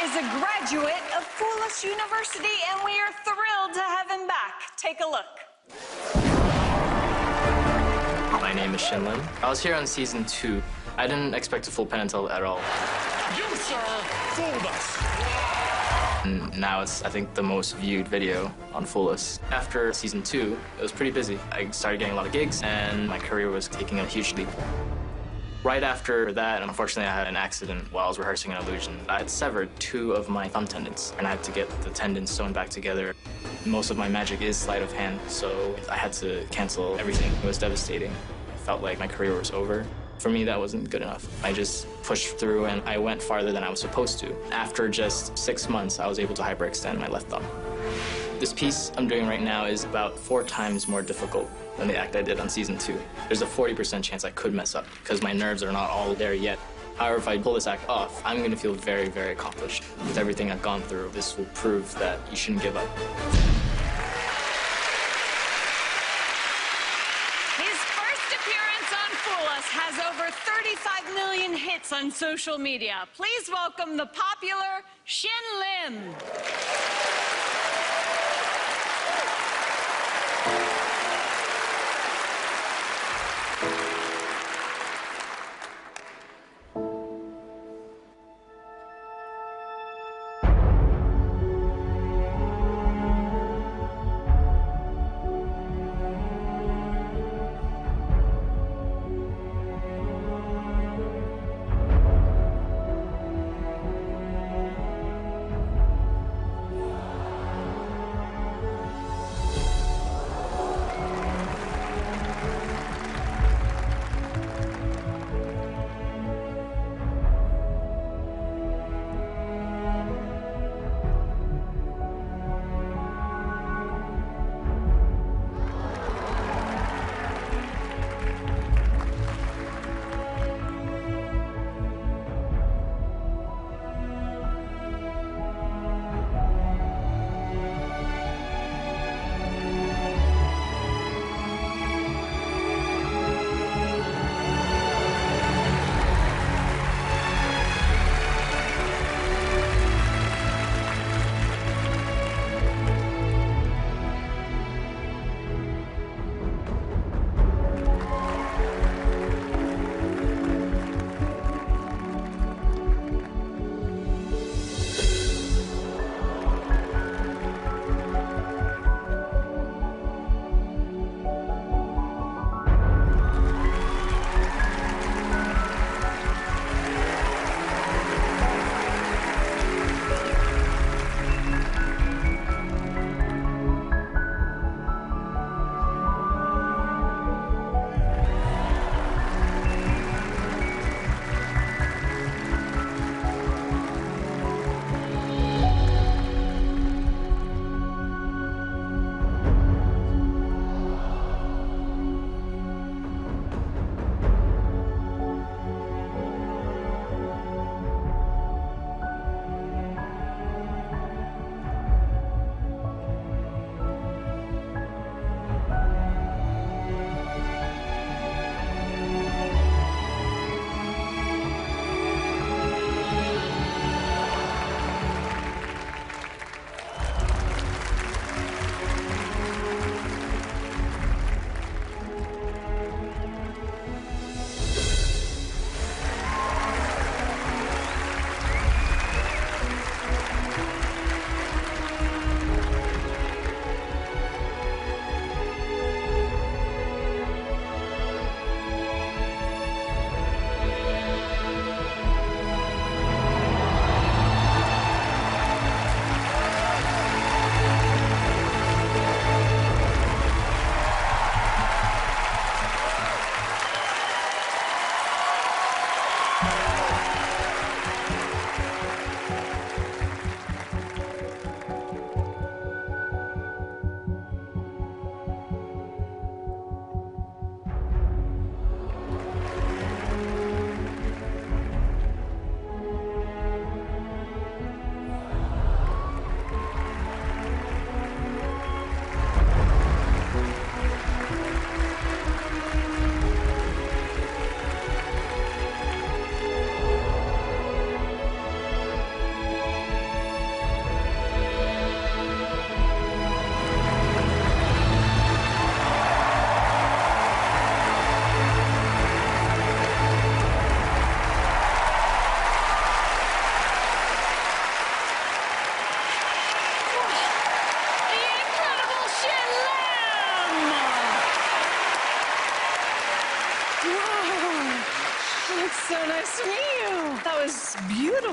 is a graduate of Foolish University, and we are thrilled to have him back. Take a look. My name is Shinlin. I was here on season 2. I didn't expect to fool Penn and Teller at all. You, sir, fooled us. And now it's, I think, the most viewed video on Fool Us. After season 2, it was pretty busy. I started getting a lot of gigs, and my career was taking a huge leap. Right after that, unfortunately, I had an accident while I was rehearsing an illusion. I had severed 2 of my thumb tendons, and I had to get the tendons sewn back together. Most of my magic is sleight of hand, so I had to cancel everything. It was devastating. I felt like my career was over. For me, that wasn't good enough. I just pushed through, and I went farther than I was supposed to. After just 6 months, I was able to hyperextend my left thumb. This piece I'm doing right now is about 4 times more difficult than the act I did on season 2. There's a 40% chance I could mess up because my nerves are not all there yet. However, if I pull this act off, I'm going to feel very, very accomplished. With everything I've gone through, this will prove that you shouldn't give up. His first appearance on Fool Us has over 35 million hits on social media. Please welcome the popular Shin Lim.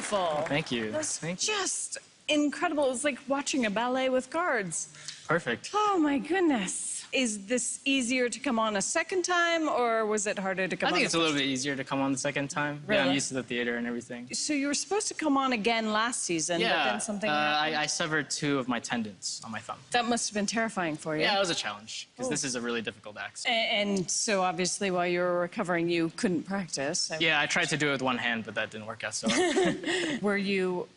beautiful. Thank you. That's Thank you. just incredible. It's like watching a ballet with guards. Perfect. Oh, my goodness. Is this easier to come on a second time, or was it harder to come on? I think it's a little bit easier to come on the second time. Really? Yeah, I'm used to the theater and everything. So you were supposed to come on again last season, but then something happened? I severed 2 of my tendons on my thumb. That must have been terrifying for you. Yeah, it was a challenge, because this is a really difficult act. And so obviously while you were recovering, you couldn't practice. Yeah, I tried to do it with one hand, but that didn't work out so well. Were you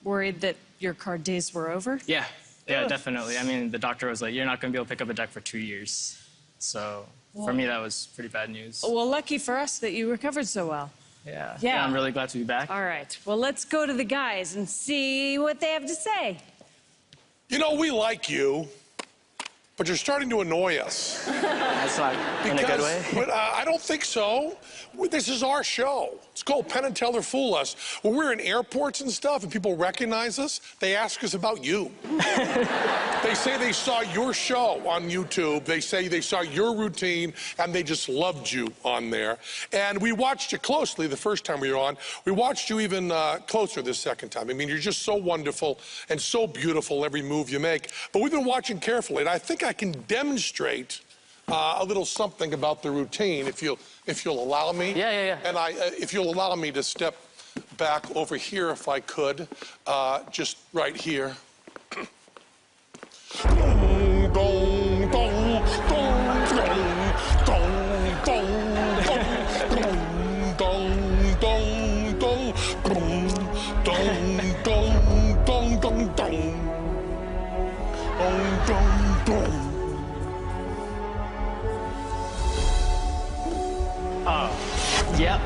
worried that your card days were over? Yeah, definitely. I mean, the doctor was like, you're not going to be able to pick up a deck for 2 years. So for me, that was pretty bad news. Well, lucky for us that you recovered so well. Yeah, I'm really glad to be back. All right. Well, let's go to the guys and see what they have to say. You know, we like you, but you're starting to annoy us. That's not in a good way. But, I don't think so. This is our show. It's called Penn and Teller Fool Us. When we're in airports and stuff and people recognize us, they ask us about you. They say they saw your show on YouTube. They say they saw your routine, and they just loved you on there. And we watched you closely the first time we were on. We watched you even closer this second time. I mean, you're just so wonderful and so beautiful every move you make. But we've been watching carefully, and I think I can demonstrate a little something about the routine, if you'll allow me. Yeah. And if you'll allow me to step back over here, if I could, just right here. Yep.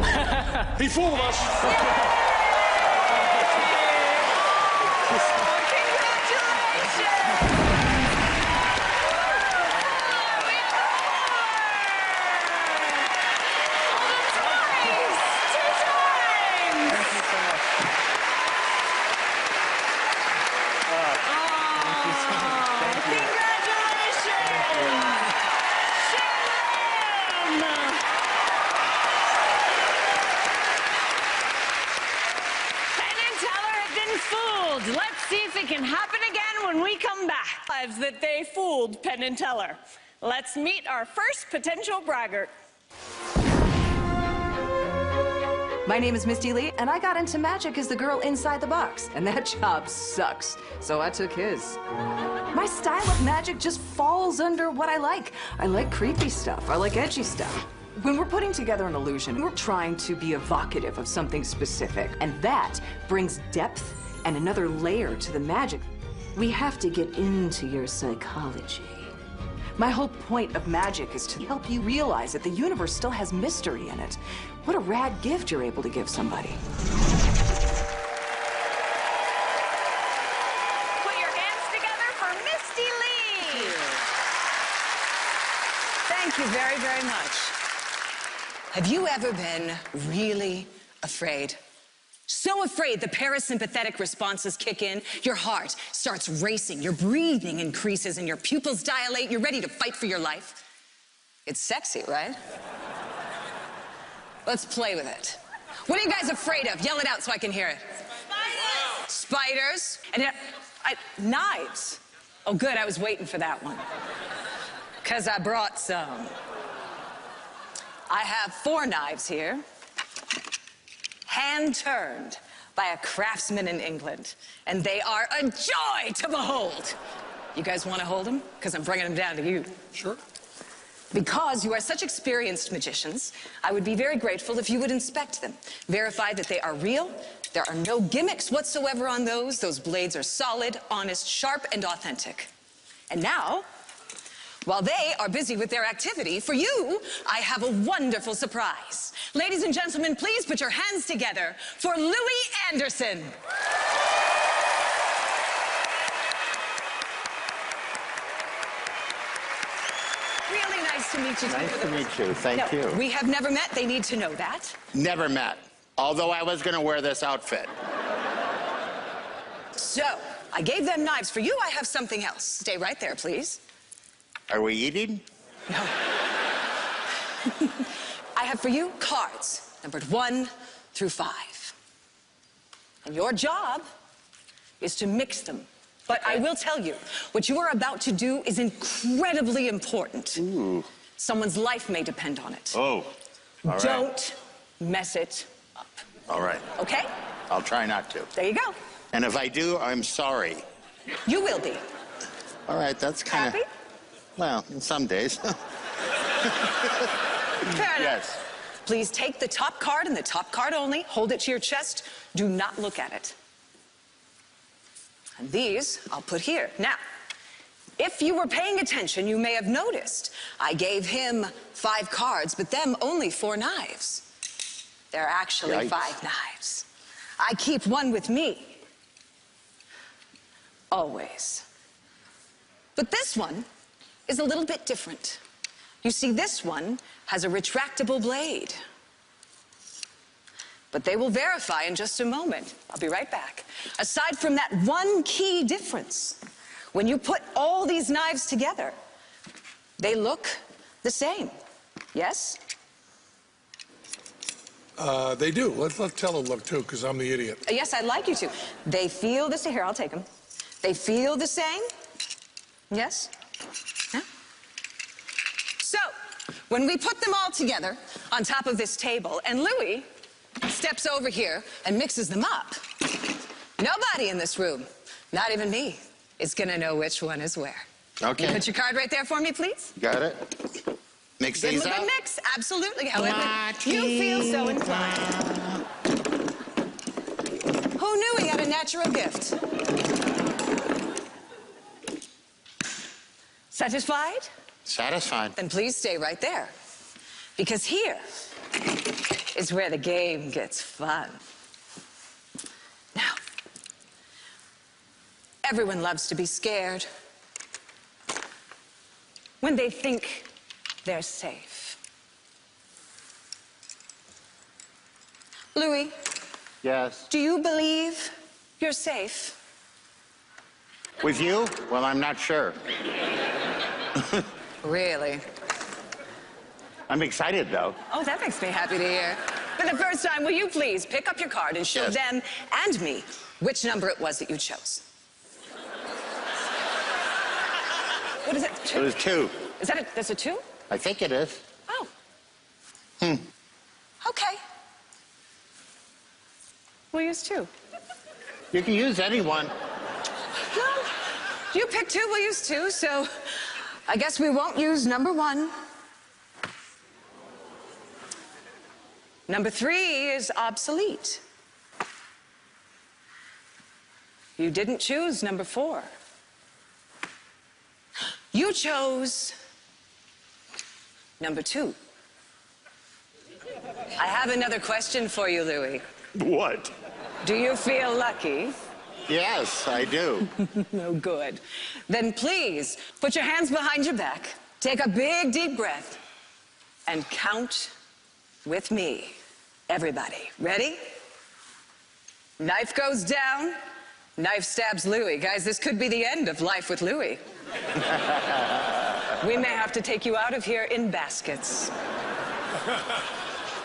He fooled us. Let's see if it can happen again when we come back. Lives that they fooled Penn and Teller. Let's meet our first potential braggart. My name is Misty Lee, and I got into magic as the girl inside the box, and that job sucks, so I took his. My style of magic just falls under what I like. I like creepy stuff. I like edgy stuff. When we're putting together an illusion, we're trying to be evocative of something specific, and that brings depth and another layer to the magic. We have to get into your psychology. My whole point of magic is to help you realize that the universe still has mystery in it. What a rad gift you're able to give somebody. Put your hands together for Misty Lee. Thank you very, very much. Have you ever been really afraid? So afraid the parasympathetic responses kick in, your heart starts racing, your breathing increases, and your pupils dilate. You're ready to fight for your life. It's sexy, right? Let's play with it. What are you guys afraid of? Yell it out so I can hear it. Spiders. And knives. Oh, good, I was waiting for that one. 'Cause I brought some. I have 4 knives here. Hand-turned by a craftsman in England. And they are a joy to behold. You guys want to hold them? Because I'm bringing them down to you. Sure. Because you are such experienced magicians, I would be very grateful if you would inspect them. Verify that they are real. There are no gimmicks whatsoever on those. Those blades are solid, honest, sharp, and authentic. And now, while they are busy with their activity, for you, I have a wonderful surprise. Ladies and gentlemen, please put your hands together for Louis Anderson. Really nice to meet you. Nice to meet you. Thank you. We have never met. They need to know that. Never met. Although I was going to wear this outfit. So, I gave them knives. For you, I have something else. Stay right there, please. Are we eating? No. I have for you cards, numbered 1 through 5. And your job is to mix them. But I will tell you, what you are about to do is incredibly important. Ooh. Someone's life may depend on it. Oh, all right. Don't mess it up. All right. Okay? I'll try not to. There you go. And if I do, I'm sorry. You will be. All right, that's kind of... Happy? Well, some days. Fair enough. Yes. Please take the top card and the top card only. Hold it to your chest. Do not look at it. And these I'll put here. Now, if you were paying attention, you may have noticed I gave him 5 cards, but them only 4 knives. They're actually Yikes. 5 knives. I keep one with me. Always. But this one is a little bit different. You see, this one has a retractable blade. But they will verify in just a moment. I'll be right back. Aside from that one key difference, when you put all these knives together, they look the same. Yes? They do. Let's tell them look, too, because I'm the idiot. Yes, I'd like you to. They feel the same. Here, I'll take them. They feel the same. Yes? Yeah? So, when we put them all together on top of this table, and Louis steps over here and mixes them up, nobody in this room, not even me, is gonna know which one is where. Okay. You put your card right there for me, please. Got it? Mix Give these them a up? good mix, absolutely. However you feel so inclined. Who knew he had a natural gift? Satisfied? Satisfied. Then please stay right there. Because here is where the game gets fun. Now, everyone loves to be scared when they think they're safe. Louis, Yes. do you believe you're safe? With you? Well, I'm not sure. Really? I'm excited, though. Oh, that makes me happy to hear. For the first time, will you please pick up your card and show Yes. them and me which number it was that you chose? What is it? It 2? was 2. Is that that's a 2? I think it is. Oh. Okay. We'll use 2. You can use any one. Well, you picked 2, we'll use 2, so I guess we won't use number 1. Number 3 is obsolete. You didn't choose number 4. You chose number 2. I have another question for you, Louis. What? Do you feel lucky? Yes, I do. No good. Then please, put your hands behind your back, take a big, deep breath, and count with me. Everybody, ready? Knife goes down, knife stabs Louis. Guys, this could be the end of life with Louis. We may have to take you out of here in baskets.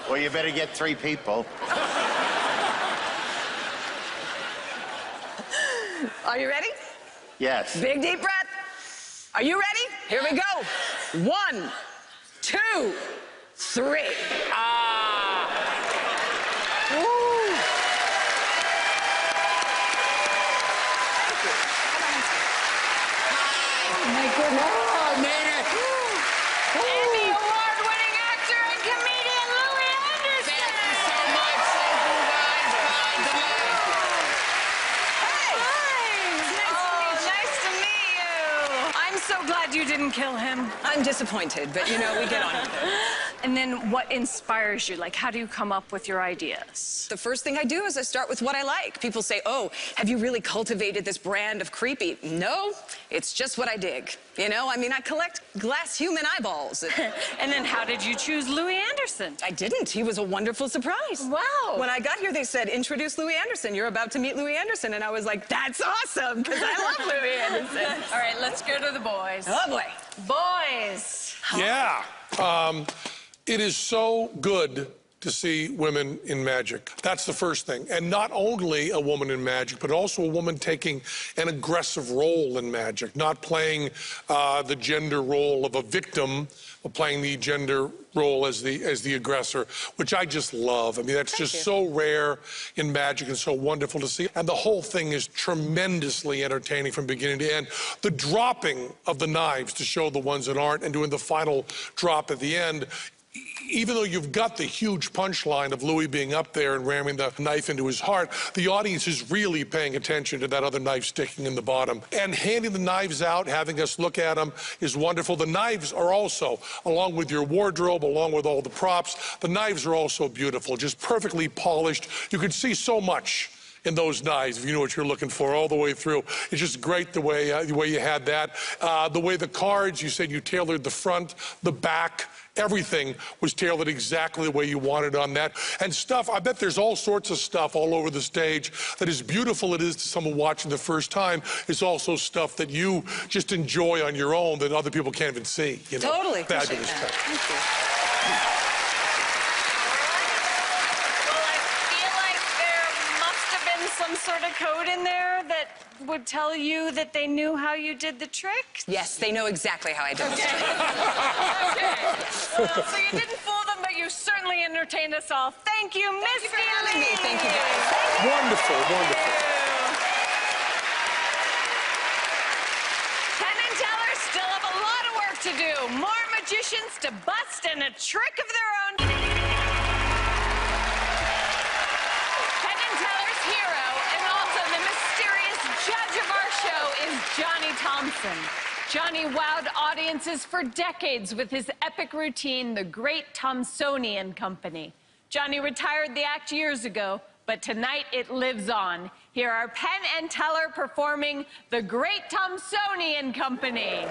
Well, you better get 3 people. Are you ready? Yes. Big, deep breath. Are you ready? Here we go. 1, 2, 3. Woo. Thank you. Oh, my goodness. Oh, I made it. Emmy award-winning actor and comedian Louis Anderson. Thank you so much. Thank you, guys. Nice to meet you. I'm so glad you didn't kill him. I'm disappointed, but you know, we get on with it. And then what inspires you? Like, how do you come up with your ideas? The first thing I do is I start with what I like. People say, oh, have you really cultivated this brand of creepy? No, it's just what I dig. You know, I mean, I collect glass human eyeballs. And then how did you choose Louis Anderson? I didn't. He was a wonderful surprise. Wow. When I got here, they said, introduce Louis Anderson. You're about to meet Louis Anderson. And I was like, that's awesome, because I love Louis Anderson. All right, let's go to the boys. Oh, boy. Boys. Yeah. It is so good to see women in magic. That's the first thing. And not only a woman in magic, but also a woman taking an aggressive role in magic, not playing the gender role of a victim, but playing the gender role as the aggressor, which I just love. I mean, that's just so rare in magic and so wonderful to see. And the whole thing is tremendously entertaining from beginning to end. The dropping of the knives to show the ones that aren't and doing the final drop at the end, even though you've got the huge punchline of Louis being up there and ramming the knife into his heart, the audience is really paying attention to that other knife sticking in the bottom. And handing the knives out, having us look at them is wonderful. The knives are also, along with your wardrobe, along with all the props, the knives are also beautiful, just perfectly polished. You can see so much in those knives, if you know what you're looking for, all the way through. It's just great the way you had that. The way the cards, you said you tailored the front, the back, everything was tailored exactly the way you wanted on that. And stuff, I bet there's all sorts of stuff all over the stage that as beautiful it is to someone watching the first time, is also stuff that you just enjoy on your own that other people can't even see. You know? Totally. Fabulous stuff. Thank you. Some sort of code in there that would tell you that they knew how you did the trick? Yes, they know exactly how I did this. Okay. So you didn't fool them, but you certainly entertained us all. Thank you, Miss Thank you for having me. Thank you, guys. Wonderful, wonderful. Penn and Teller still have a lot of work to do. More magicians to bust and a trick of their own. Judge of our show is Johnny Thompson. Johnny wowed audiences for decades with his epic routine, The Great Thompsonian Company. Johnny retired the act years ago, but tonight it lives on. Here are Penn and Teller performing The Great Thompsonian Company.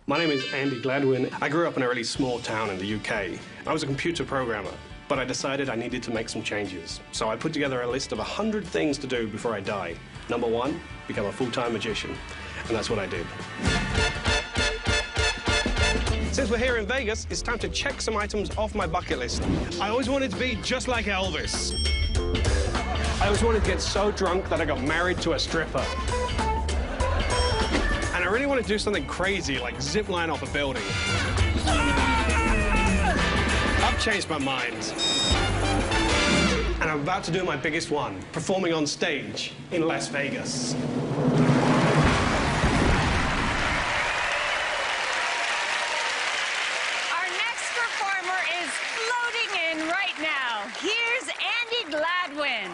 My name is Andy Gladwin. I grew up in a really small town in the UK. I was a computer programmer, but I decided I needed to make some changes. So I put together a list of 100 things to do before I die. Number 1, become a full-time magician. And that's what I did. Since we're here in Vegas, it's time to check some items off my bucket list. I always wanted to be just like Elvis. I always wanted to get so drunk that I got married to a stripper. And I really want to do something crazy, like zip line off a building. I've changed my mind. And I'm about to do my biggest one, performing on stage in Las Vegas. Our next performer is floating in right now. Here's Andy Gladwin.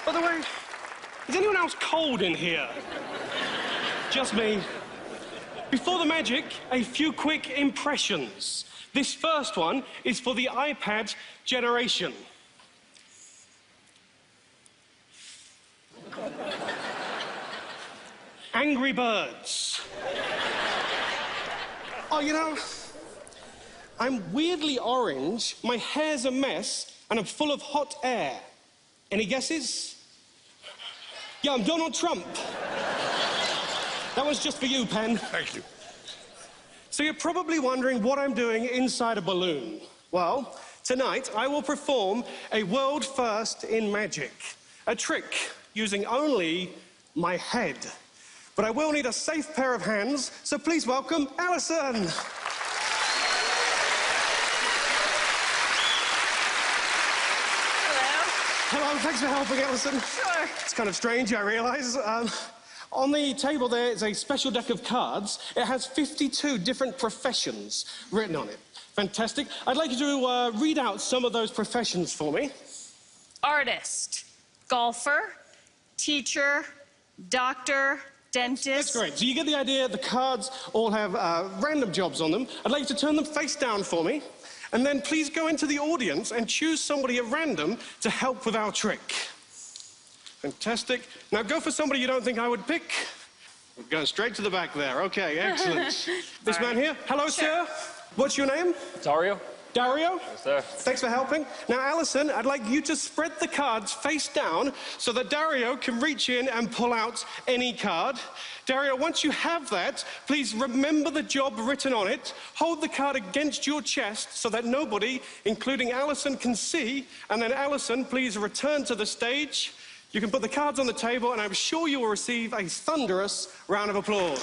By the way, is anyone else cold in here? Just me. Before the magic, a few quick impressions. This first one is for the iPad generation. Angry Birds. Oh, you know, I'm weirdly orange, my hair's a mess, and I'm full of hot air. Any guesses? Yeah, I'm Donald Trump. That was just for you, Penn. Thank you. So you're probably wondering what I'm doing inside a balloon. Well, tonight I will perform a world first in magic. A trick using only my head. But I will need a safe pair of hands, so please welcome Alison. Hello, thanks for helping, Alison. Sure. It's kind of strange, I realise. On the table there is a special deck of cards. It has 52 different professions written on it. Fantastic. I'd like you to read out some of those professions for me. Artist, golfer, teacher, doctor, dentist. That's great. So you get the idea. The cards all have random jobs on them. I'd like you to turn them face down for me. And then please go into the audience and choose somebody at random to help with our trick. Fantastic. Now go for somebody you don't think I would pick. We're going straight to the back there. Okay, excellent. This man here. Hello, sir. What's your name? Dario? Dario? Yes, sir. Thanks for helping. Now, Alison, I'd like you to spread the cards face down so that Dario can reach in and pull out any card. Dario, once you have that, please remember the job written on it. Hold the card against your chest so that nobody, including Alison, can see. And then, Alison, please return to the stage. You can put the cards on the table, and I'm sure you will receive a thunderous round of applause.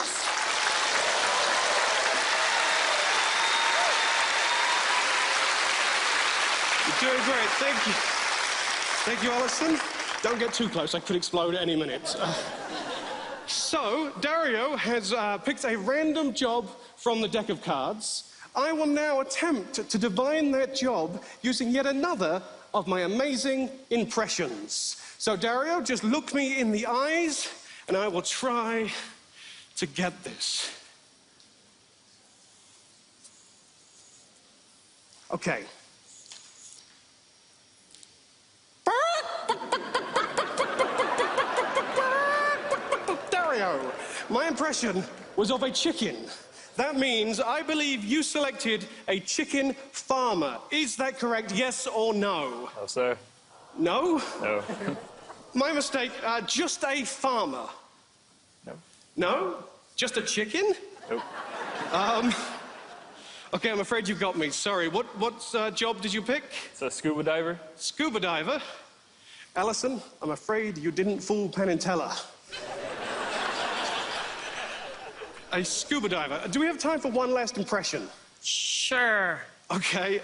You're doing great, thank you. Thank you, Alison. Don't get too close, I could explode at any minute. So, Dario has picked a random job from the deck of cards. I will now attempt to divine that job using yet another of my amazing impressions. So, Dario, just look me in the eyes, and I will try to get this. Okay. Dario, my impression was of a chicken. That means I believe you selected a chicken farmer. Is that correct, yes or no? No, sir. No? No. My mistake, just a farmer. No. No? Just a chicken? Nope. Okay, I'm afraid you got me. Sorry. What job did you pick? It's a scuba diver. Scuba diver? Alison, I'm afraid you didn't fool Penn and Teller. A scuba diver. Do we have time for one last impression? Sure. Okay.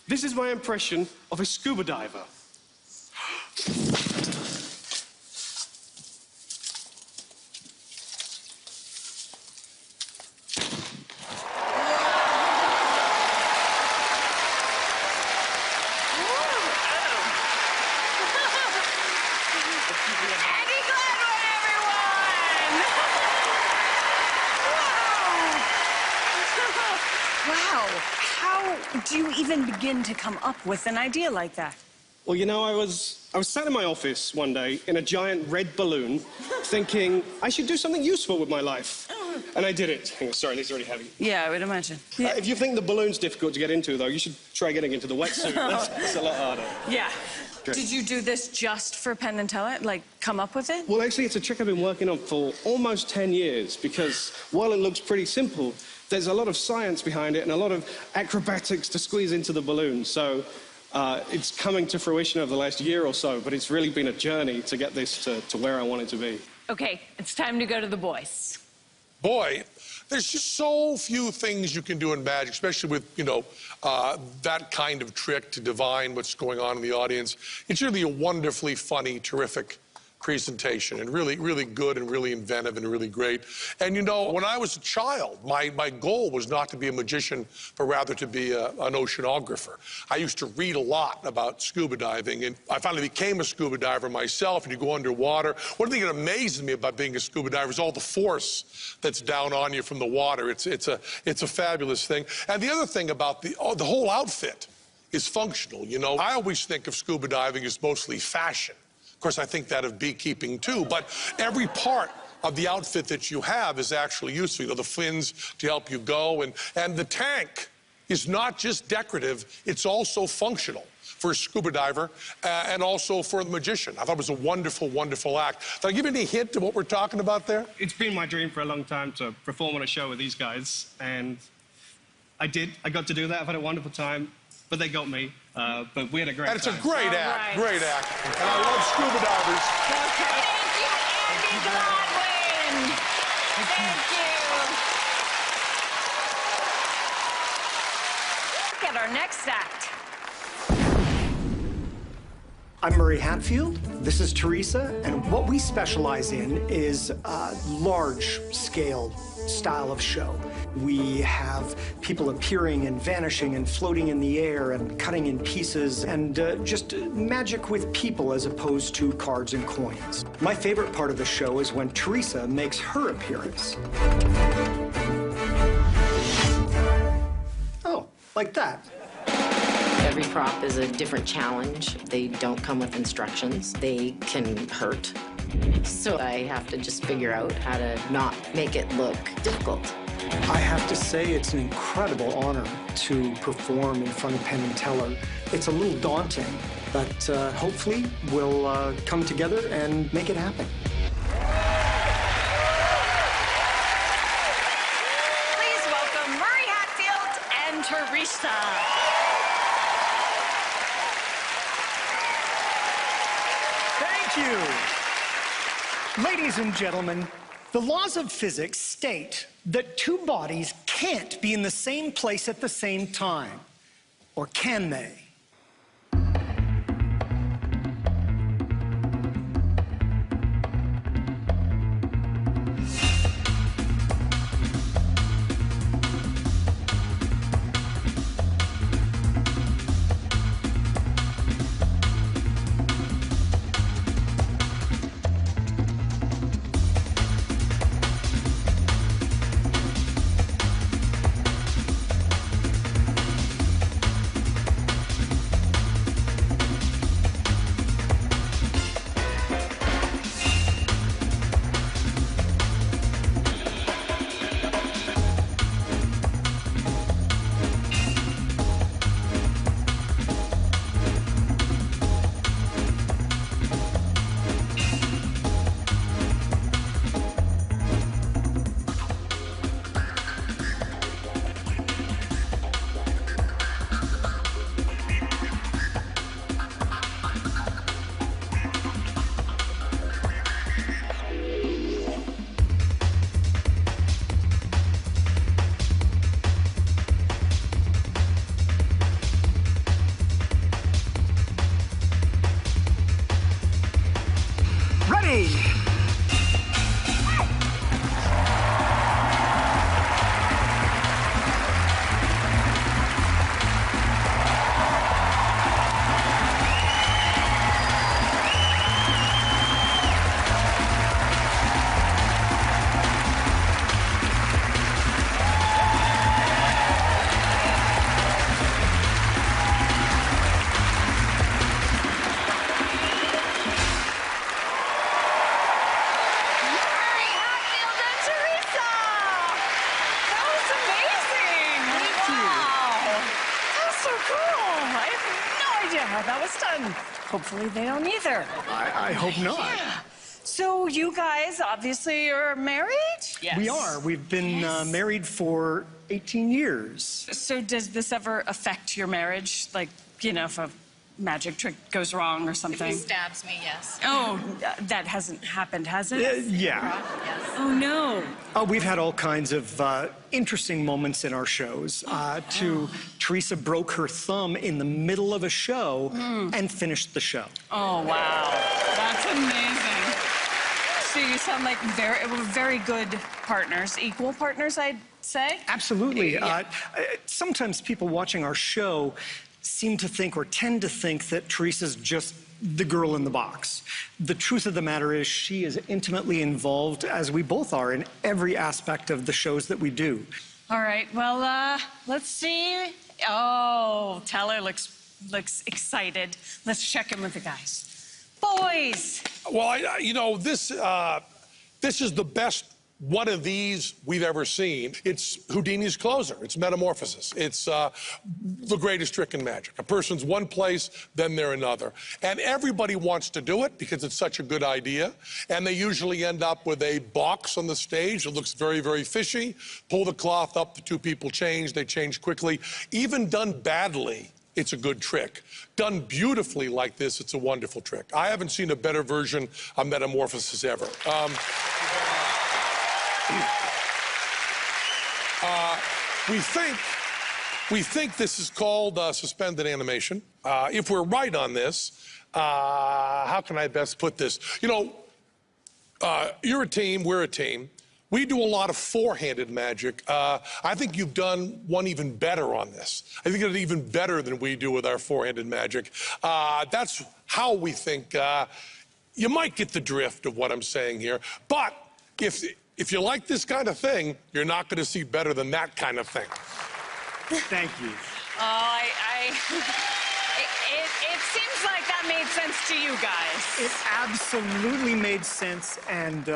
This is my impression of a scuba diver. Wow, how do you even begin to come up with an idea like that? Well, you know, I was sat in my office one day in a giant red balloon thinking I should do something useful with my life. And I did it. Hang on, sorry, this is already heavy. Yeah, I would imagine. If you think the balloon's difficult to get into, though, you should try getting into the wetsuit. That's a lot harder. Yeah. Great. Did you do this just for Penn and Teller? Like, come up with it? Well, actually, it's a trick I've been working on for almost 10 years, because while it looks pretty simple, there's a lot of science behind it and a lot of acrobatics to squeeze into the balloon. So it's coming to fruition over the last year or so, but it's really been a journey to get this to where I want it to be. Okay, it's time to go to the boys. Boy, there's just so few things you can do in magic, especially with, you know, that kind of trick to divine what's going on in the audience. It's really a wonderfully funny, terrific presentation, and really, really good and really inventive and really great. And, you know, when I was a child, my goal was not to be a magician, but rather to be an oceanographer. I used to read a lot about scuba diving, and I finally became a scuba diver myself. And you go underwater. One thing that amazes me about being a scuba diver is all the force that's down on you from the water. It's a fabulous thing. And the other thing about the whole outfit is functional. You know, I always think of scuba diving as mostly fashion. Of course, I think that of beekeeping, too. But every part of the outfit that you have is actually useful. You know, the fins to help you go. And the tank is not just decorative, it's also functional for a scuba diver and also for the magician. I thought it was a wonderful, wonderful act. Did I give you any hint of what we're talking about there? It's been my dream for a long time to perform on a show with these guys, and I did. I got to do that. I've had a wonderful time. But they got me. But we had a great time. And it's a great act, right. great act. And I love scuba divers. Okay. Thank you, Andy Gladwin. Thank you. Look at our next act. I'm Murray Hatfield. This is Teresa, and what we specialize in is a large-scale style of show. We have people appearing and vanishing and floating in the air and cutting in pieces and just magic with people as opposed to cards and coins. My favorite part of the show is when Teresa makes her appearance. Oh, like that. Every prop is a different challenge. They don't come with instructions. They can hurt. So I have to just figure out how to not make it look difficult. I have to say it's an incredible honor to perform in front of Penn and Teller. It's a little daunting, but hopefully we'll come together and make it happen. Please welcome Murray Hatfield and Teresa. Thank you. Ladies and gentlemen, the laws of physics state that two bodies can't be in the same place at the same time. Or can they? Okay. How that was done. Hopefully they don't either. I hope not. Yeah. So you guys obviously are married? Yes. We are. We've been married for 18 years. So does this ever affect your marriage? Like, you know, if a magic trick goes wrong or something? If he stabs me, yes. Oh, that hasn't happened, has it? Yeah. Yes. Oh, no. We've had all kinds of interesting moments in our shows. Teresa broke her thumb in the middle of a show and finished the show. Oh, wow. That's amazing. So you sound like very good partners, equal partners, I'd say? Absolutely. Yeah. Sometimes people watching our show seem to think or tend to think that Teresa's just the girl in the box. The truth of the matter is she is intimately involved, as we both are, in every aspect of the shows that we do. All right, well, let's see. Oh, Teller looks excited. Let's check in with the guys. Boys! Well, you know, this is the best one of these we've ever seen. It's Houdini's closer. It's metamorphosis. It's the greatest trick in magic. A person's one place, then they're another. And everybody wants to do it because it's such a good idea. And they usually end up with a box on the stage that looks very, very fishy. Pull the cloth up, the two people change. They change quickly. Even done badly, it's a good trick. Done beautifully like this, it's a wonderful trick. I haven't seen a better version of metamorphosis ever. We think this is called suspended animation. If we're right on this, how can I best put this? You know, you're a team, we're a team. We do a lot of four-handed magic. I think you've done one even better on this. I think it's even better than we do with our four-handed magic. That's how we think. You might get the drift of what I'm saying here, but if you like this kind of thing, you're not going to see better than that kind of thing. Thank you. Oh, it seems like that made sense to you guys. It absolutely made sense, and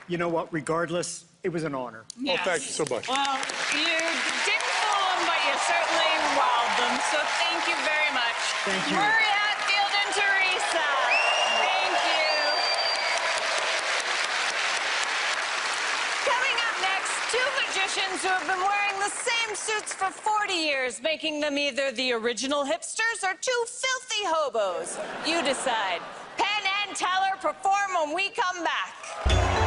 you know what? Regardless, it was an honor. Yes. Oh, thank you so much. Well, you didn't fool them, but you certainly wowed them, so thank you very much. Thank you. Murray Hatfield and Teresa. Thank you. Coming up next, two magicians who have been wearing the same suits for 40 years, making them either the original hipsters or two filthy hobos. You decide. Penn and Teller perform when we come back.